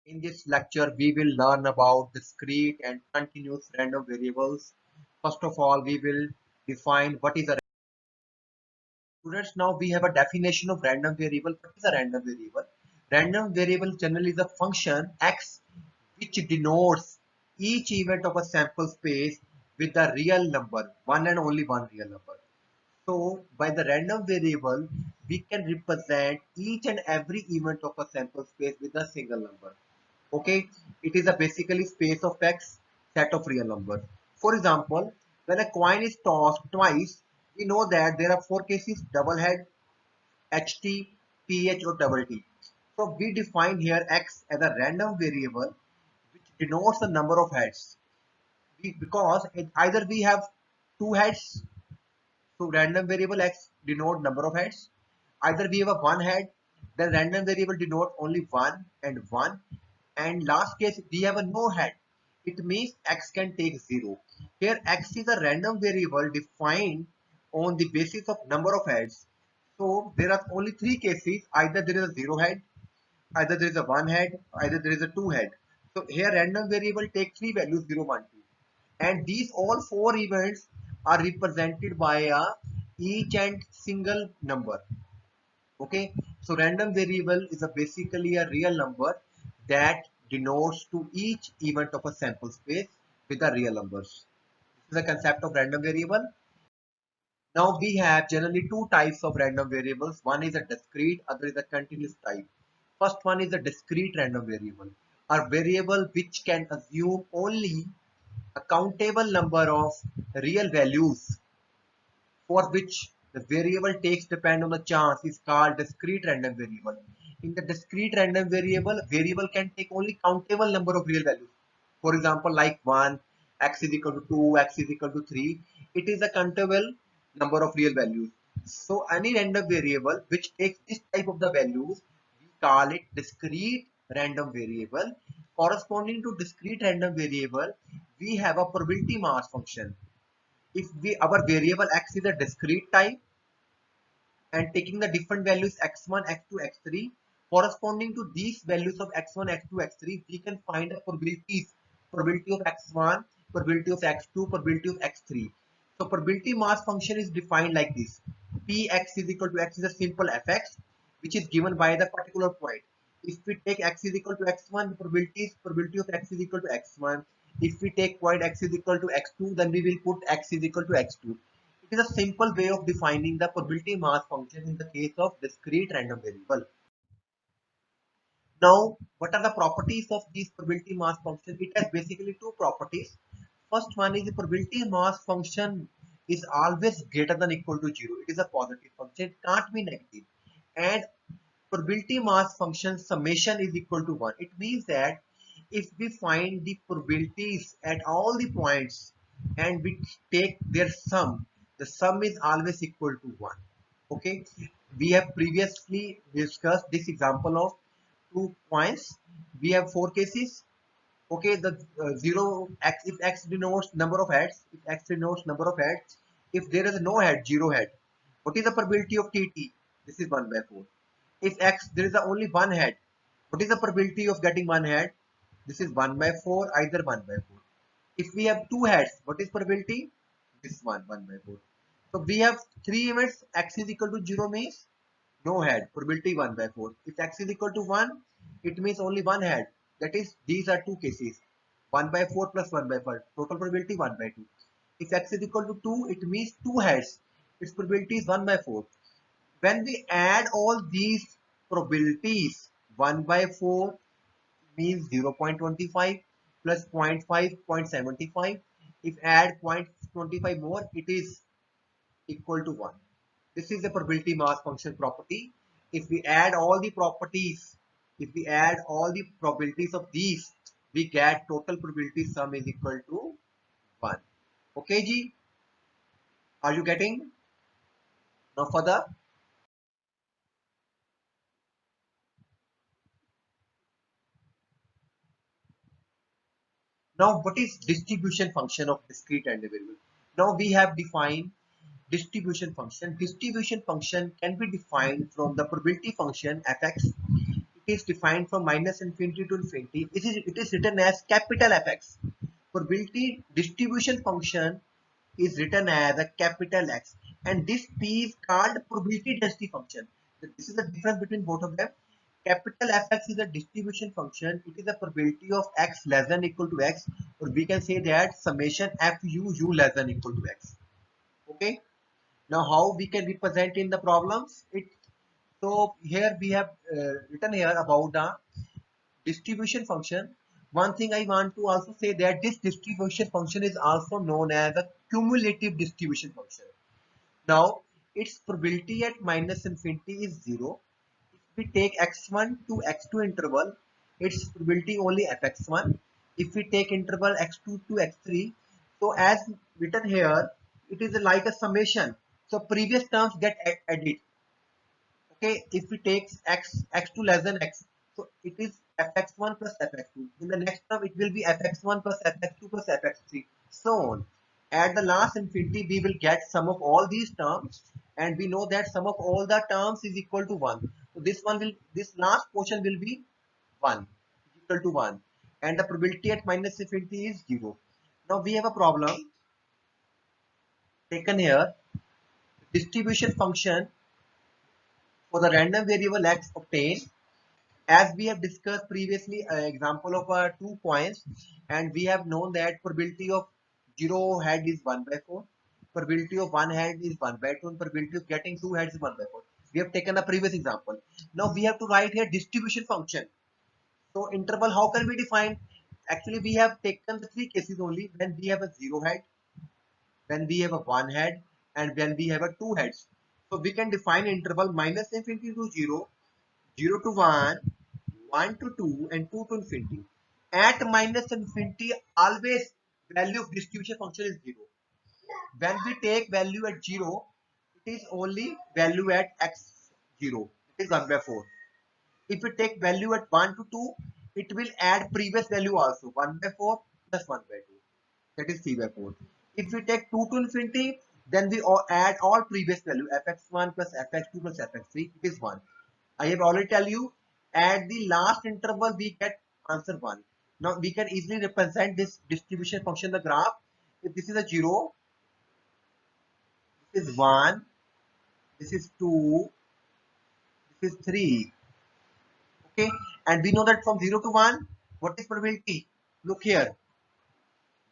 In this lecture, we will learn about discrete and continuous random variables. First of all, we will define what is a students. Now we have a definition of random variable. What is a random variable? Random variable generally is a function x which denotes each event of a sample space with a real number, one and only one real number. So by the random variable, we can represent each and every event of a sample space with a single number. Okay, it is a basically space of x set of real numbers. For example, when a coin is tossed twice, we know that there are four cases: double head, ht, ph, or double t. So we define here x as a random variable which denotes the number of heads. Because either we have two heads, so random variable x denote number of heads. Either we have a one head, then random variable denote only one and one. And last case we have a no head. It means x can take 0. Here x is a random variable defined on the basis of number of heads. So there are only three cases: either there is a 0 head, either there is a one head, either there is a two head. So here random variable take three values: 0, 1, 2, and these all four events are represented by a each and single number. Okay, so random variable is a basically a real number that denotes to each event of a sample space with the real numbers. This is the concept of random variable. Now we have generally two types of random variables. One is a discrete, other is a continuous type. First one is a discrete random variable, a variable which can assume only a countable number of real values for which the variable takes depend on the chance is called discrete random variable. In the discrete random variable, variable can take only countable number of real values. For example, like 1, x is equal to 2, x is equal to 3. It is a countable number of real values. So any random variable which takes this type of the values, we call it discrete random variable. Corresponding to discrete random variable, we have a probability mass function. If we our variable x is a discrete type and taking the different values x1, x2, x3, corresponding to these values of x1, x2, x3, we can find the probabilities: probability of x1, probability of x2, probability of x3. So probability mass function is defined like this: px is equal to x is a simple fx which is given by the particular point. If we take x is equal to x1, the probability of x is equal to x1. If we take point x is equal to x2, then we will put x is equal to x2. It is a simple way of defining the probability mass function in the case of discrete random variable. Now, what are the properties of these probability mass function? It has basically two properties. First one is the probability mass function is always greater than equal to 0. It is a positive function, it can't be negative. And probability mass function summation is equal to 1. It means that if we find the probabilities at all the points and we take their sum, the sum is always equal to 1. Okay, we have previously discussed this example of two points. We have four cases. Okay, the 0 x, if x denotes number of heads, if x denotes number of heads, if there is no head, 0 head, what is the probability of tt? This is 1 by 4. If x there is only one head, what is the probability of getting one head? This is 1 by 4, either 1 by 4. If we have two heads, what is probability? This one, 1 by 4. So we have three events. X is equal to 0 means no head, probability 1 by 4. If x is equal to 1, it means only one head. That is, these are two cases: 1 by 4 plus 1 by 4. Total probability 1 by 2. If x is equal to 2, it means two heads. Its probability is 1 by 4. When we add all these probabilities, 1 by 4 means 0.25 plus zero point 0.5, 0.75. If add 0.25 more, it is equal to 1. This is the probability mass function property. If we add all the properties, if we add all the probabilities of these, we get total probability sum is equal to 1. Okay, G? Are you getting? Now further. Now what is distribution function of discrete random variable? Now we have defined distribution function. Distribution function can be defined from the probability function fx. It is defined from minus infinity to infinity. It is written as capital Fx. Probability distribution function is written as a capital X, and this P is called probability density function. So this is the difference between both of them. Capital Fx is a distribution function. It is a probability of x less than equal to x, or we can say that summation fu less than equal to x. Okay. Now how we can represent in the problems? So here we have written here about the distribution function. One thing I want to also say that this distribution function is also known as a cumulative distribution function. Now its probability at minus infinity is 0. If we take x1 to x2 interval, its probability only fx1. If we take interval x2 to x3, so as written here, it is like a summation. So previous terms get added. Okay, if we take x2 less than x, so it is fx1 plus fx2. In the next term it will be fx1 plus fx2 plus fx3, so on. At the last infinity we will get sum of all these terms, and we know that sum of all the terms is equal to 1. So this last portion will be 1, equal to 1, and the probability at minus infinity is 0. Now we have a problem taken here. Distribution function for the random variable x obtained, as we have discussed previously, example of two points, and we have known that probability of 0 head is 1 by 4, probability of 1 head is 1 by 2, and probability of getting 2 heads is 1 by 4. We have taken a previous example. Now we have to write here distribution function. So interval, how can we define? Actually we have taken the three cases only: when we have a 0 head, when we have a 1 head, and when we have a 2 heads. So we can define interval minus infinity to 0, 0 to 1, 1 to 2, and 2 to infinity. At minus infinity, always value of distribution function is 0. When we take value at 0, it is only value at x0. It is 1 by 4. If we take value at 1 to 2, it will add previous value also. 1 by 4 plus 1 by 2. That is 3 by 4. If we take 2 to infinity, then we add all previous value, fx1 plus fx2 plus fx3, it is 1. I have already tell you, at the last interval we get answer 1. Now we can easily represent this distribution function in the graph. If this is a 0, this is 1, this is 2, this is 3. Okay, and we know that from 0 to 1, what is probability? Look here,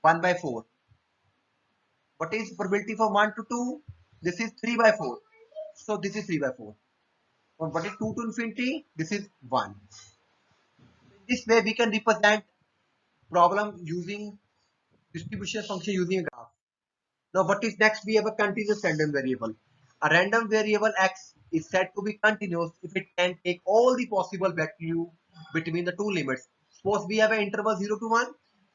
1 by 4. What is probability for 1 to 2? This is 3 by 4. So this is 3 by 4. And what is 2 to infinity? This is 1. This way we can represent problem using distribution function using a graph. Now what is next? We have a continuous random variable. A random variable x is said to be continuous if it can take all the possible value between the two limits. Suppose we have an interval 0 to 1.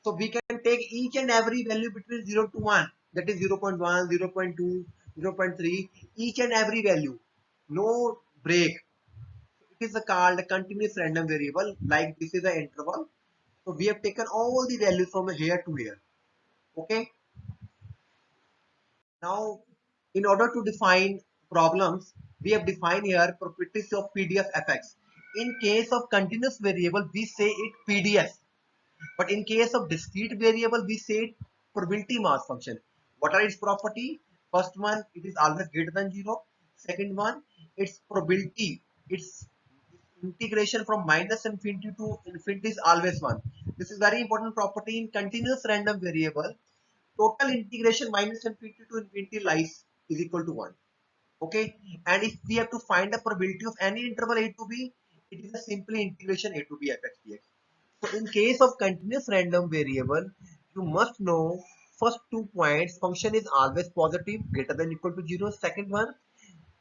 So we can take each and every value between 0 to 1. That is 0 0.1, 0 0.2, 0 0.3. Each and every value. No break. It is called a continuous random variable. Like this is the interval. So we have taken all the values from here to here. Okay. Now, in order to define problems, we have defined here properties of PDF fx. In case of continuous variable, we say it PDF. But in case of discrete variable, we say it probability mass function. What are its property? First one, it is always greater than 0. Second one, its probability, its integration from minus infinity to infinity is always 1. This is very important property in continuous random variable. Total integration minus infinity to infinity lies is equal to 1. Okay, and if we have to find the probability of any interval a to b, it is a simply integration a to b fx dx. So in case of continuous random variable, you must know first 2 points: function is always positive, greater than equal to 0. Second one,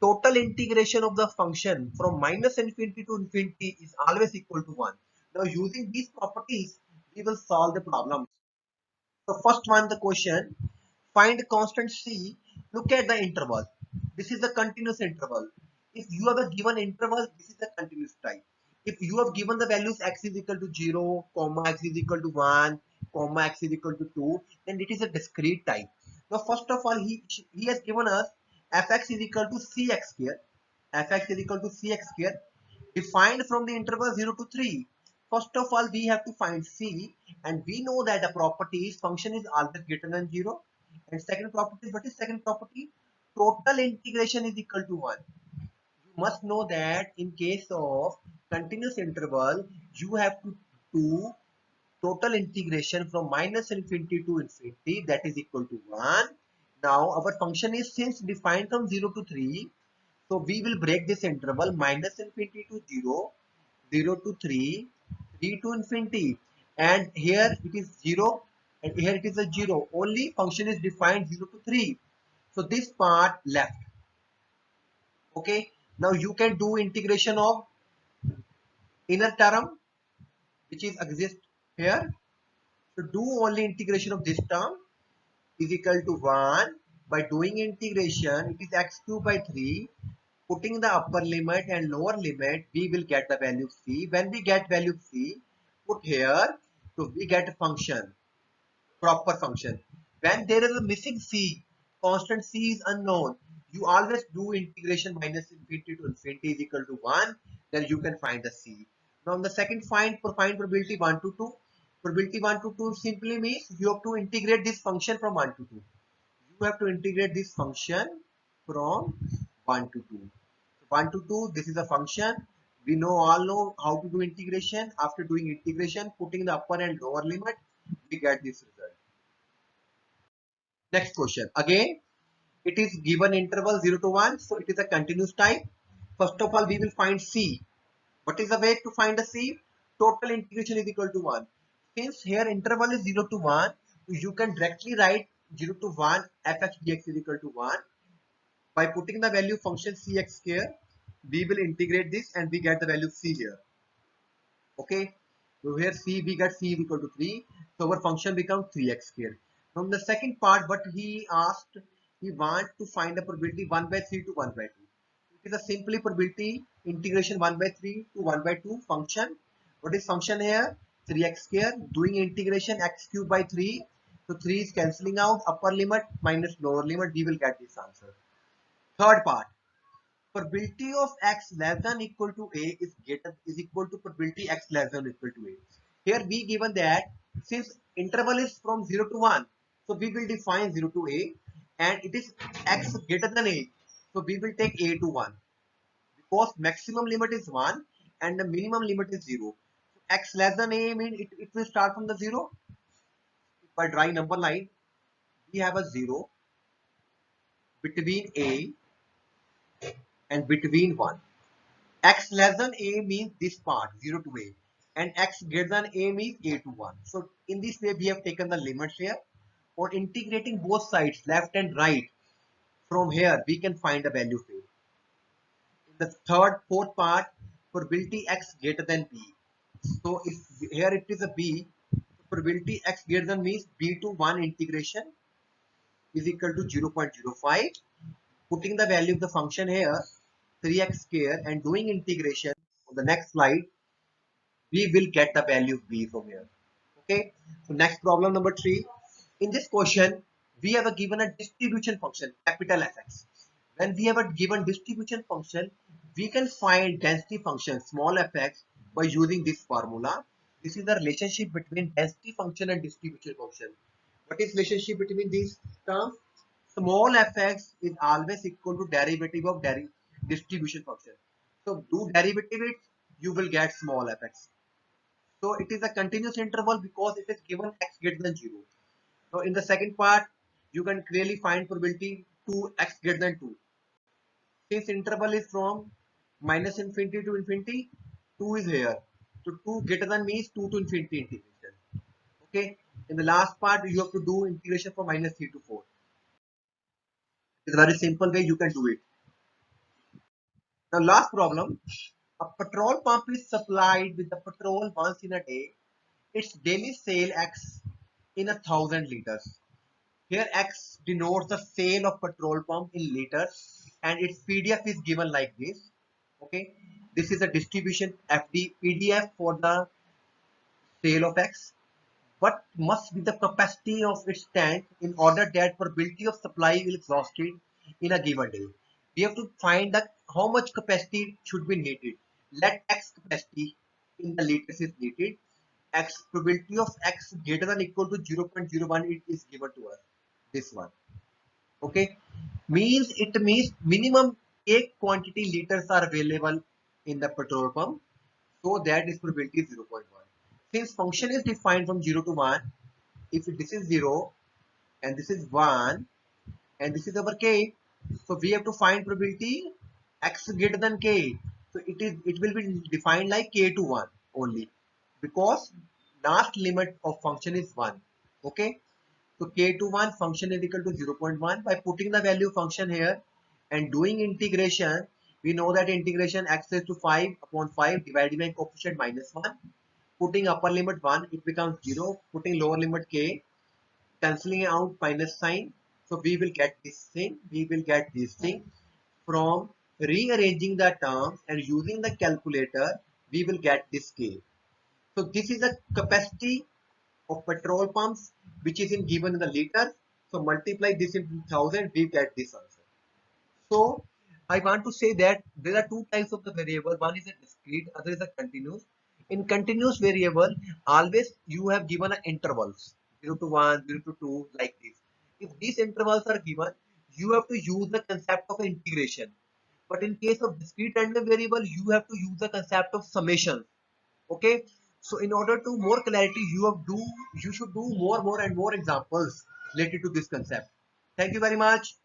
total integration of the function from minus infinity to infinity is always equal to 1. Now using these properties, we will solve the problem. So first one, the question: find constant c. Look at the interval. This is the continuous interval. If you have a given interval, this is the continuous type. If you have given the values x is equal to 0, comma x is equal to 1, comma x is equal to 2, then it is a discrete type. Now first of all, he has given us fx is equal to cx square. Fx is equal to cx square. defined from the interval 0 to 3. First of all, we have to find C, and we know that the property is function is always greater than 0. And second property, what is second property? Total integration is equal to 1. You must know that in case of continuous interval, you have to do total integration from minus infinity to infinity, that is equal to 1. Now our function is since defined from 0 to 3, so we will break this interval minus infinity to 0, 0 to 3, 3 to infinity, and here it is 0 and here it is a 0. Only function is defined 0 to 3. So this part left. Okay. Now you can do integration of inner term which is exist here. So do only integration of this term is equal to 1. By doing integration, it is x cube by 3. Putting the upper limit and lower limit, we will get the value c. When we get value c, put here, so we get a function, proper function. When there is a missing c, constant c is unknown, you always do integration minus infinity to infinity is equal to 1, then you can find the c. Now the second find probability 1 to 2. Probability 1 to 2 simply means you have to integrate this function from 1 to 2. You have to integrate this function from 1 to 2. 1 to 2, this is a function. We all know how to do integration. After doing integration, putting the upper and lower limit, we get this result. Next question. Again, it is given interval 0 to 1. So it is a continuous type. First of all, we will find C. What is the way to find a C? Total integration is equal to 1. Since here interval is 0 to 1, you can directly write 0 to 1 fx dx is equal to 1. By putting the value function cx square, we will integrate this and we get the value c here. Okay. So here c, we get c is equal to 3. So our function becomes 3x square. From the second part, what he asked, he want to find the probability 1 by 3 to 1 by 2. It is a simply probability integration 1 by 3 to 1 by 2 function. What is function here? 3x square. Doing integration x cube by 3. So 3 is cancelling out, upper limit minus lower limit. We will get this answer. Third part, probability of x less than equal to a is equal to probability x less than equal to a. Here we given that since interval is from 0 to 1, so we will define 0 to a, and it is x greater than a, so we will take a to 1 because maximum limit is 1 and the minimum limit is 0. So x less than a means it will start from the 0. By drawing number line, we have a 0 between a and between 1. X less than a means this part 0 to a, and x greater than a means a to 1. So in this way we have taken the limits here. For integrating both sides left and right, from here we can find the value here. In the fourth part, probability x greater than b. So if here it is a b, probability x greater than means b to 1 integration is equal to 0.05. Putting the value of the function here 3x square and doing integration on the next slide, we will get the value of b from here. Okay. So next problem number 3. In this question, we have a given a distribution function capital Fx. When we have a given distribution function, we can find density function small fx by using this formula. This is the relationship between density function and distribution function. What is relationship between these terms? Small fx is always equal to derivative of distribution function. So do derivative it, you will get small fx. So it is a continuous interval because it is given x greater than 0. So in the second part, you can clearly find probability 2x greater than 2. Since interval is from minus infinity to infinity, 2 is here. So 2 greater than means 2 to infinity integration. Okay. In the last part, you have to do integration from minus 3 to 4. It's a very simple way you can do it. Now last problem, a petrol pump is supplied with the petrol once in a day. Its daily sale X in 1,000 liters. Here X denotes the sale of petrol pump in liters and its PDF is given like this. Okay, this is a distribution PDF for the sale of X. What must be the capacity of its tank in order that probability of supply will exhausted in a given day? We have to find that how much capacity should be needed. Let X capacity in the liters is needed. X probability of X greater than equal to 0.01 it is given to us. This one. Okay. It means minimum a quantity liters are available in the petrol pump. So that is probability is 0.1. Since function is defined from 0 to 1, if this is 0 and this is 1 and this is our k, so we have to find probability x greater than k. So it will be defined like k to 1 only, because last limit of function is 1. Okay, so k to 1 function is equal to 0.1. By putting the value function here and doing integration, we know that integration x is to 5 upon 5 divided by coefficient minus 1. Putting upper limit 1, it becomes 0. Putting lower limit k, cancelling out minus sign. So we will get this thing. We will get this thing from rearranging the terms and using the calculator. We will get this k. So this is the capacity of petrol pumps, which is in given in the liters. So multiply this into 1000, we get this answer. So I want to say that there are two types of the variable. One is a discrete, other is a continuous. In continuous variable, always you have given a intervals 0 to 1, 0 to 2, like this. If these intervals are given, you have to use the concept of integration. But in case of discrete random variable, you have to use the concept of summation. Okay. So in order to more clarity, you should do more and more examples related to this concept. Thank you very much.